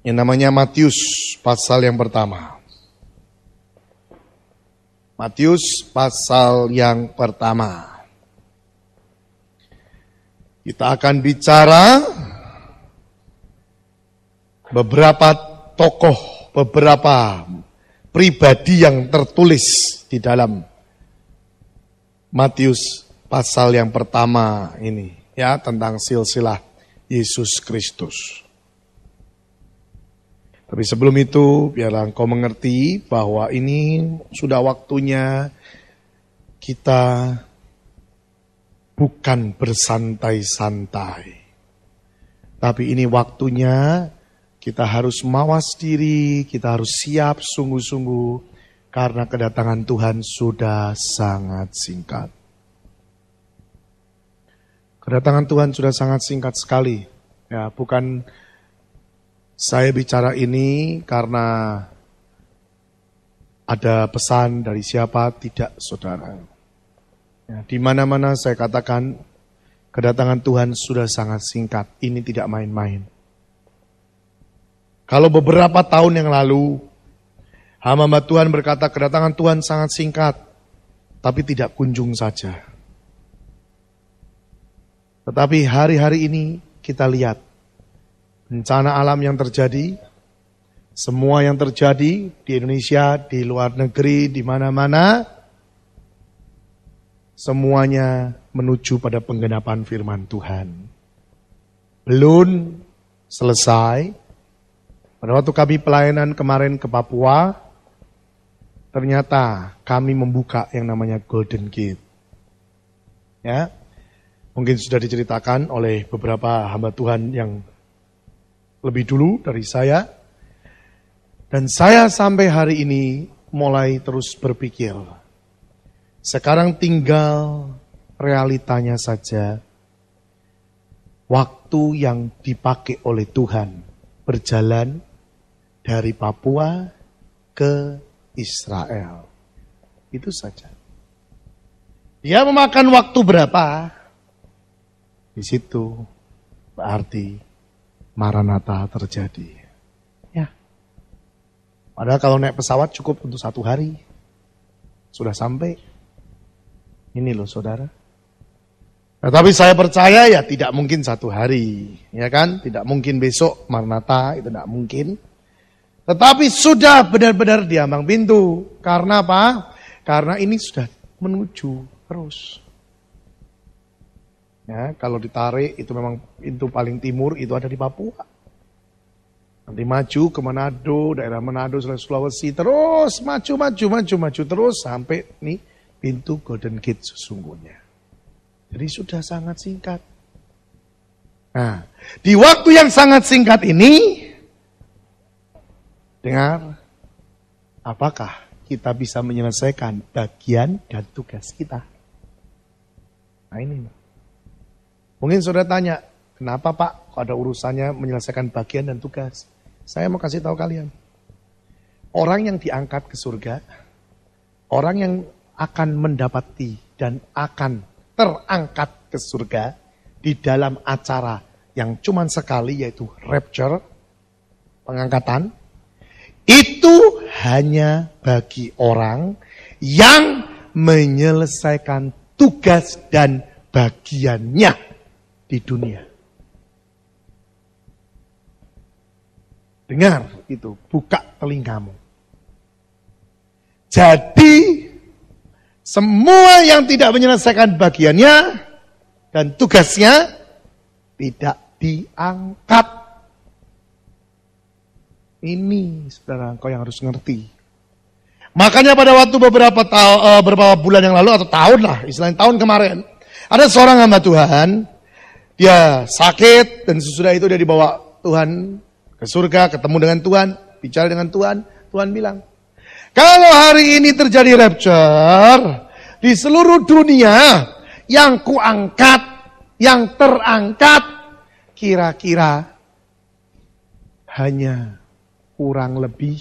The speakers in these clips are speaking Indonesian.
yang namanya Matius pasal yang pertama. Matius pasal yang pertama. Kita akan bicara beberapa tokoh, beberapa pribadi yang tertulis di dalam Matius pasal yang pertama ini, ya, tentang silsilah Yesus Kristus. Tapi sebelum itu, biarlah engkau mengerti bahwa ini sudah waktunya kita bukan bersantai-santai. Tapi ini waktunya kita harus mawas diri, kita harus siap sungguh-sungguh, karena kedatangan Tuhan sudah sangat singkat. Kedatangan Tuhan sudah sangat singkat sekali. Ya, bukan saya bicara ini karena ada pesan dari siapa, tidak, saudara. Ya, di mana-mana saya katakan kedatangan Tuhan sudah sangat singkat. Ini tidak main-main. Kalau beberapa tahun yang lalu hamba Tuhan berkata kedatangan Tuhan sangat singkat, tapi tidak kunjung saja. Tetapi hari-hari ini kita lihat bencana alam yang terjadi, semua yang terjadi di Indonesia, di luar negeri, di mana-mana, semuanya menuju pada penggenapan firman Tuhan. Belum selesai. Pada waktu kami pelayanan kemarin ke Papua, ternyata kami membuka yang namanya Golden Gate. Ya, mungkin sudah diceritakan oleh beberapa hamba Tuhan yang lebih dulu dari saya. Dan saya sampai hari ini mulai terus berpikir, sekarang tinggal realitanya saja. Waktu yang dipakai oleh Tuhan berjalan dari Papua ke Israel. Itu saja. Dia memakan waktu berapa? Di situ berarti Maranatha terjadi. Ya. Padahal kalau naik pesawat cukup untuk 1 hari. Sudah sampai. Ini loh saudara. Tetapi saya percaya ya tidak mungkin 1 hari. Ya kan? Tidak mungkin besok Maranatha, itu tidak mungkin. Tetapi sudah benar-benar diambang pintu. Karena apa? Karena ini sudah menuju terus. Ya, kalau ditarik itu memang pintu paling timur itu ada di Papua. Nanti maju ke Manado, daerah Manado, Sulawesi, terus maju terus sampai nih pintu Golden Gate sesungguhnya. Jadi sudah sangat singkat. Nah, di waktu yang sangat singkat ini, dengar, apakah kita bisa menyelesaikan bagian dan tugas kita? Nah ini. Mungkin saudara tanya, kenapa Pak kok ada urusannya menyelesaikan bagian dan tugas? Saya mau kasih tahu kalian. Orang yang diangkat ke surga, orang yang akan mendapati dan akan terangkat ke surga di dalam acara yang cuma sekali yaitu rapture, pengangkatan, itu hanya bagi orang yang menyelesaikan tugas dan bagiannya di dunia. Dengar itu, buka telingamu. Jadi, semua yang tidak menyelesaikan bagiannya dan tugasnya tidak diangkat. Ini, saudara, engkau yang harus ngerti. Makanya pada waktu beberapa bulan yang lalu atau tahun lah, istilahnya tahun kemarin, ada seorang hamba Tuhan, dia sakit dan sesudah itu dia dibawa Tuhan ke surga, ketemu dengan Tuhan, bicara dengan Tuhan. Tuhan bilang, kalau hari ini terjadi rapture di seluruh dunia, yang kuangkat, yang terangkat, kira-kira hanya kurang lebih,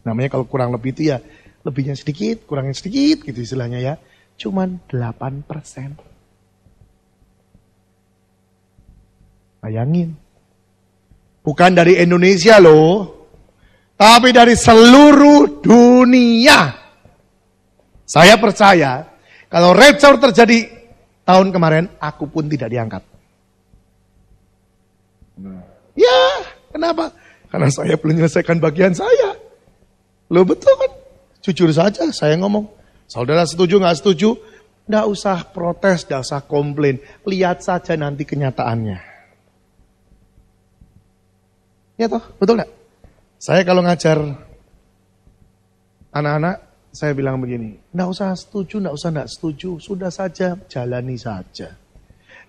namanya kalau kurang lebih itu ya lebihnya sedikit, kurangnya sedikit gitu istilahnya ya, cuman 8%. Bayangin. Bukan dari Indonesia loh, tapi dari seluruh dunia. Saya percaya, kalau rapture terjadi tahun kemarin, aku pun tidak diangkat. Ya, kenapa? Karena saya belum menyelesaikan bagian saya. Loh betul kan? Jujur saja saya ngomong. Saudara setuju nggak setuju? Nggak usah protes, nggak usah komplain. Lihat saja nanti kenyataannya. Ya toh, betul nggak? Saya kalau ngajar anak-anak, saya bilang begini. Nggak usah setuju, nggak setuju. Sudah saja, jalani saja.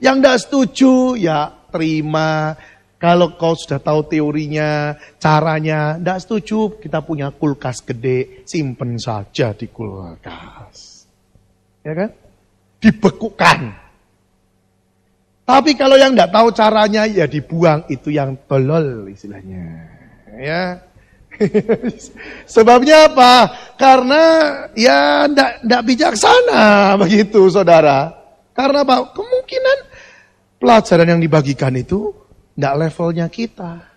Yang nggak setuju, ya terima. Kalau kau sudah tahu teorinya, caranya, tidak setuju, kita punya kulkas gede, simpen saja di kulkas. Ya kan? Dibekukan. Tapi kalau yang tidak tahu caranya, ya dibuang. Itu yang tolol istilahnya. Ya. Sebabnya apa? Karena ya tidak bijaksana begitu saudara. Karena apa? Kemungkinan pelajaran yang dibagikan itu tidak levelnya kita.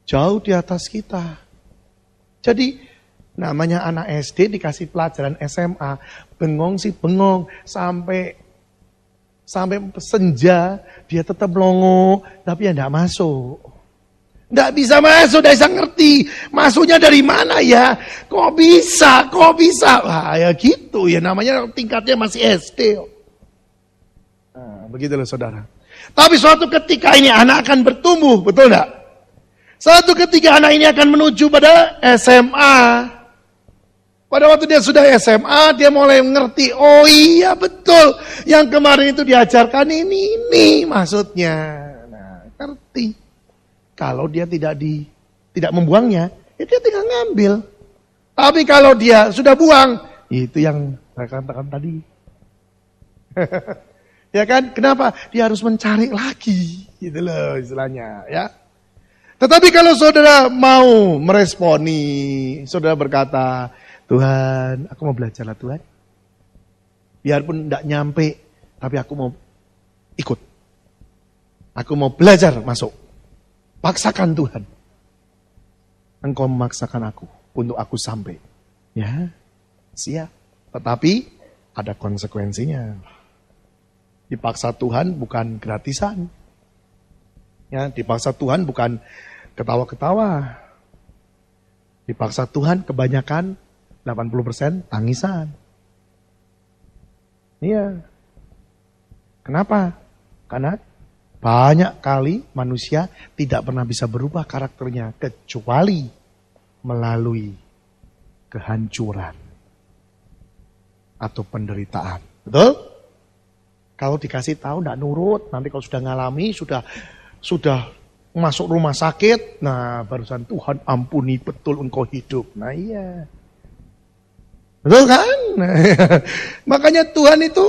Jauh di atas kita. Jadi namanya anak SD dikasih pelajaran SMA. Bengong sih bengong. Sampai senja dia tetap melongo. Tapi ya tidak masuk. Tidak bisa masuk, tidak bisa ngerti. Masuknya dari mana ya? Kok bisa? Wah, ya gitu ya namanya tingkatnya masih SD. Nah, begitu loh saudara. Tapi suatu ketika ini anak akan bertumbuh, betul enggak? Suatu ketika anak ini akan menuju pada SMA. Pada waktu dia sudah SMA, dia mulai mengerti, oh iya betul, yang kemarin itu diajarkan ini maksudnya. Nah, ngerti. Kalau dia tidak membuangnya, ya dia tinggal ngambil. Tapi kalau dia sudah buang, itu yang saya katakan tadi. Ya kan? Kenapa? Dia harus mencari lagi. Gitu loh istilahnya. Ya. Tetapi kalau saudara mau meresponi, saudara berkata, Tuhan, aku mau belajar lah Tuhan. Biarpun tidak nyampe, tapi aku mau ikut. Aku mau belajar masuk. Paksakan Tuhan. Engkau memaksakan aku untuk aku sampai. Ya, siap. Tetapi ada konsekuensinya. Dipaksa Tuhan bukan gratisan. Ya, dipaksa Tuhan bukan ketawa-ketawa. Dipaksa Tuhan kebanyakan 80% tangisan. Iya. Kenapa? Karena banyak kali manusia tidak pernah bisa berubah karakternya kecuali melalui kehancuran atau penderitaan. Betul? Kalau dikasih tahu tidak nurut, nanti kalau sudah ngalami, sudah masuk rumah sakit, nah barusan Tuhan ampuni betul engkau hidup. Nah iya. Betul kan? Makanya Tuhan itu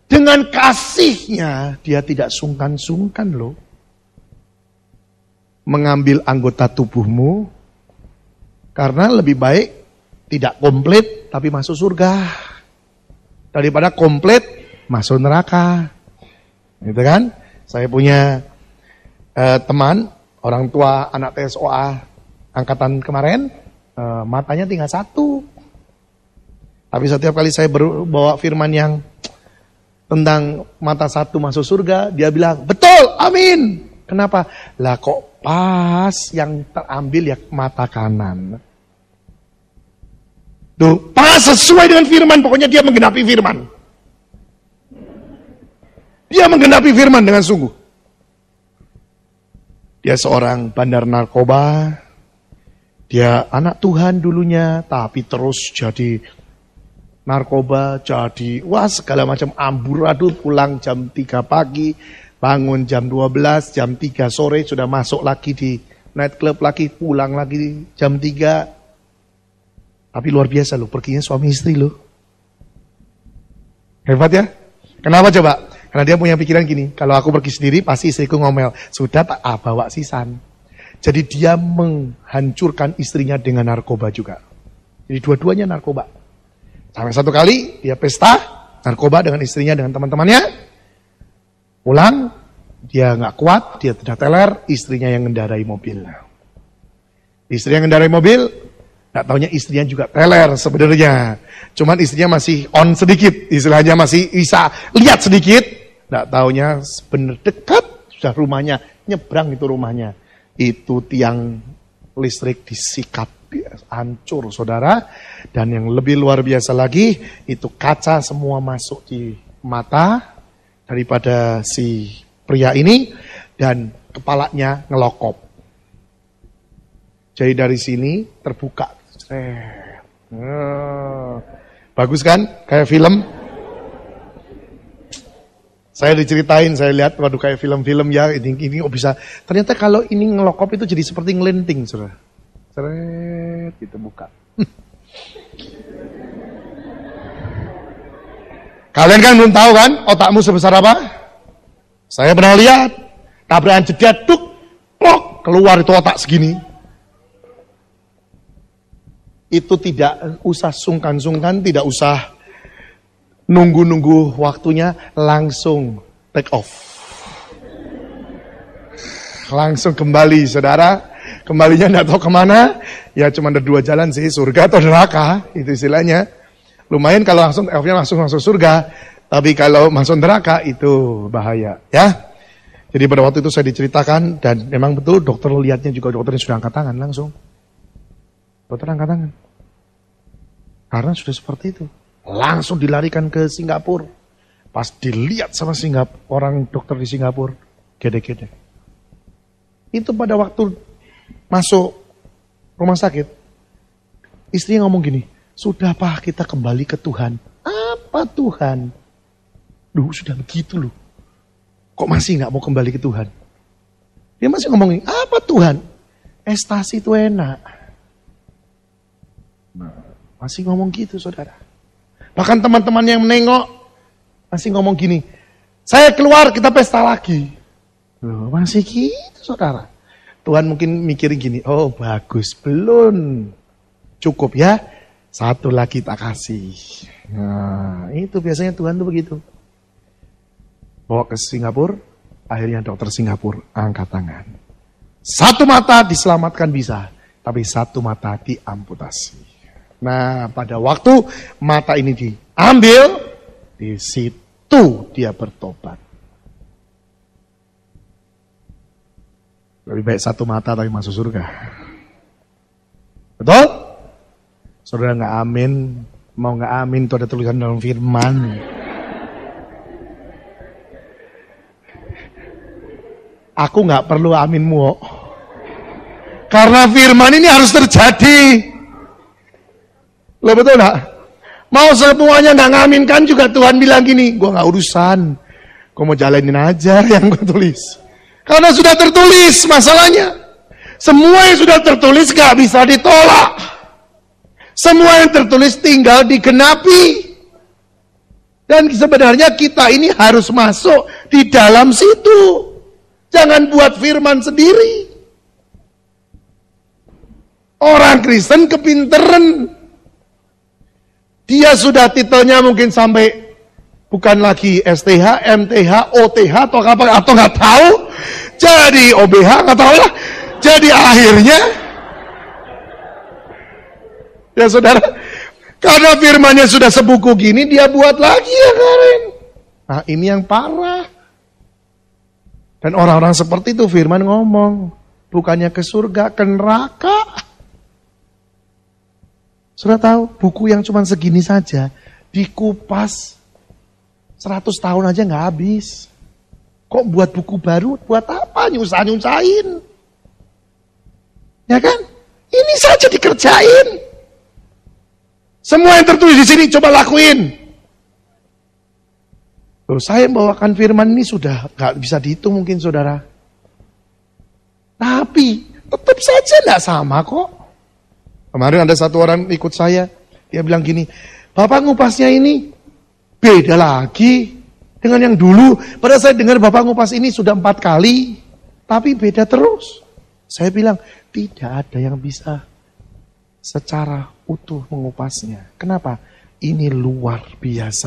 dengan kasihnya, dia tidak sungkan-sungkan loh. Mengambil anggota tubuhmu, karena lebih baik tidak komplit tapi masuk surga. Daripada komplit masuk neraka. Gitu kan? Saya punya teman, orang tua anak TSOA angkatan kemarin, matanya tinggal satu. Tapi setiap kali saya bawa firman yang tentang mata satu masuk surga, dia bilang, betul, amin. Kenapa? Lah kok pas yang terambil ya mata kanan. Tuh, pas sesuai dengan firman, pokoknya dia menggenapi firman. Dia menggenapi firman dengan sungguh. Dia seorang bandar narkoba. Dia anak Tuhan dulunya, tapi terus jadi narkoba, jadi wah segala macam amburadul, pulang jam 3 pagi, bangun jam 12, jam 3 sore sudah masuk lagi di night club lagi, pulang lagi jam 3. Tapi luar biasa loh, perginya suami istri loh. Hebat ya? Kenapa coba? Karena dia punya pikiran gini, kalau aku pergi sendiri pasti istriku ngomel, sudah tak bawa sisan. Jadi dia menghancurkan istrinya dengan narkoba juga. Jadi dua-duanya narkoba. Sampai satu kali dia pesta narkoba dengan istrinya, dengan teman-temannya. Pulang, Dia nggak kuat, dia tidak teler, istrinya yang mengendarai mobil. Istri yang mengendarai mobil, nggak taunya istrinya juga teler sebenarnya. Cuman istrinya masih on sedikit, istilahnya masih bisa lihat sedikit. Nggak taunya benar dekat, sudah rumahnya, nyebrang itu rumahnya. Itu tiang listrik disikat, hancur saudara. Dan yang lebih luar biasa lagi, itu kaca semua masuk di mata daripada si pria ini, dan kepalanya ngelokop. Jadi dari sini terbuka. Bagus kan? Kayak film. Saya diceritain, saya lihat, waduh kayak film-film ya, ini bisa. Ternyata kalau ini ngelokop itu jadi seperti ngelenting, saudara. Seret, itu buka. Kalian kan belum tahu kan, otakmu sebesar apa? Saya pernah lihat, tabrakan jeda, duk, plok, keluar itu otak segini. Itu tidak usah sungkan-sungkan, tidak usah nunggu-nunggu waktunya, langsung take off. Langsung kembali, saudara. Kembalinya tidak tahu kemana, ya cuma ada dua jalan sih, surga atau neraka, itu istilahnya. Lumayan kalau langsung take off-nya langsung masuk surga. Tapi kalau masuk neraka itu bahaya, ya. Jadi pada waktu itu saya diceritakan, dan memang betul dokter lihatnya juga, dokternya sudah angkat tangan langsung. Dokter angkat tangan. Karena sudah seperti itu. Langsung dilarikan ke Singapura. Pas dilihat sama orang dokter di Singapura, gede-gede. Itu pada waktu masuk rumah sakit, istrinya ngomong gini, sudah Pak, kita kembali ke Tuhan. Apa Tuhan? Duh, sudah begitu loh. Kok masih nggak mau kembali ke Tuhan? Dia masih ngomongin, apa Tuhan? Ekstasi itu enak. Masih ngomong gitu, saudara. Bahkan teman-teman yang menengok, masih ngomong gini, saya keluar, kita pesta lagi. Loh, masih gitu, saudara. Tuhan mungkin mikirin gini, oh bagus, belum. Cukup ya, satu lagi tak kasih. Nah, itu biasanya Tuhan tuh begitu. Bawa ke Singapura, akhirnya dokter Singapura angkat tangan. Satu mata diselamatkan bisa, tapi satu mata diamputasi. Nah, pada waktu mata ini diambil, di situ dia bertobat. Lebih baik satu mata tapi masuk surga. Betul? Saudara nggak amin, mau nggak amin itu ada tulisan dalam firman. Aku nggak perlu aminmu, karena firman ini harus terjadi. Lo betul nggak? Mau semuanya nggak ngaminkan juga Tuhan bilang gini, gue nggak urusan, gue mau jalanin aja yang gue tulis. Karena sudah tertulis masalahnya. Semua yang sudah tertulis nggak bisa ditolak. Semua yang tertulis tinggal digenapi. Dan sebenarnya kita ini harus masuk di dalam situ. Jangan buat firman sendiri. Orang Kristen kepinteran. Dia sudah titelnya mungkin sampai bukan lagi STH, MTH, OTH atau apa atau nggak tahu. Jadi OBH nggak tahu lah. Jadi akhirnya ya saudara, karena firmannya sudah sebuku gini, dia buat lagi ya Karen. Nah ini yang parah. Dan orang-orang seperti itu firman ngomong, bukannya ke surga, ke neraka. Sudah tahu, buku yang cuma segini saja, dikupas 100 tahun aja nggak habis. Kok buat buku baru, buat apa? Nyusah-nyusahin. Ya kan? Ini saja dikerjain. Semua yang tertulis di sini coba lakuin. Loh, saya membawakan firman ini sudah gak bisa dihitung mungkin saudara. Tapi tetap saja gak sama kok. Kemarin ada satu orang ikut saya. Dia bilang gini, Bapak ngupasnya ini beda lagi dengan yang dulu. Padahal saya dengar Bapak ngupas ini sudah 4 kali. Tapi beda terus. Saya bilang, tidak ada yang bisa secara utuh mengupasnya. Kenapa? Ini luar biasa.